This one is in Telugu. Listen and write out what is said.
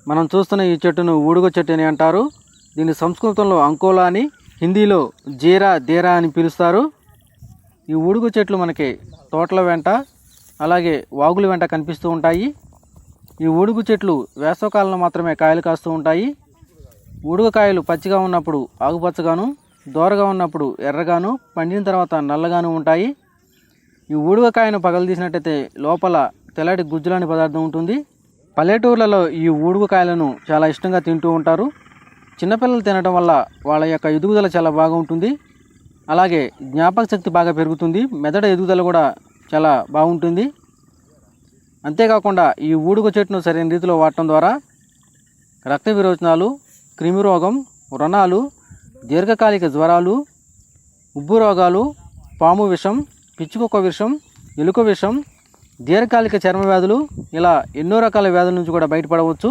మనం చూస్తున్న ఈ చెట్టును ఊడుగ చెట్టు అని అంటారు. దీన్ని సంస్కృతంలో అంకోలా అని, హిందీలో జీరా దేరా అని పిలుస్తారు. ఈ ఊడుగ చెట్లు మనకి తోటల వెంట అలాగే వాగుల వెంట కనిపిస్తూ ఉంటాయి. ఈ ఊడుగు చెట్లు వేసవకాలంలో మాత్రమే కాయలు కాస్తూ ఉంటాయి. ఊడుగ కాయలు పచ్చిగా ఉన్నప్పుడు ఆకుపచ్చగాను, దోరగా ఉన్నప్పుడు ఎర్రగాను, పండిన తర్వాత నల్లగాను ఉంటాయి. ఈ ఊడుగ కాయను పగలదీసినట్టయితే లోపల తెల్లటి గుజ్జులాంటి పదార్థం ఉంటుంది. పల్లెటూర్లలో ఈ ఊడుగ కాయలను చాలా ఇష్టంగా తింటూ ఉంటారు. చిన్నపిల్లలు తినడం వల్ల వాళ్ళ యొక్క ఎదుగుదల చాలా బాగా ఉంటుంది. అలాగే జ్ఞాపక శక్తి బాగా పెరుగుతుంది. మెదడు ఎదుగుదల కూడా చాలా బాగుంటుంది. అంతేకాకుండా ఈ ఊడుగ చెట్టును సరైన రీతిలో వాడటం ద్వారా రక్త విరోచనాలు, క్రిమి రోగం, వ్రణాలు, దీర్ఘకాలిక జ్వరాలు, ఉబ్బు రోగాలు, పాము విషం, పిచ్చుకొక్క విషం, ఎలుక విషం, దీర్ఘకాలిక చర్మ వ్యాధులు ఇలా ఎన్నో రకాల వ్యాధుల నుంచి కూడా బయటపడవచ్చు.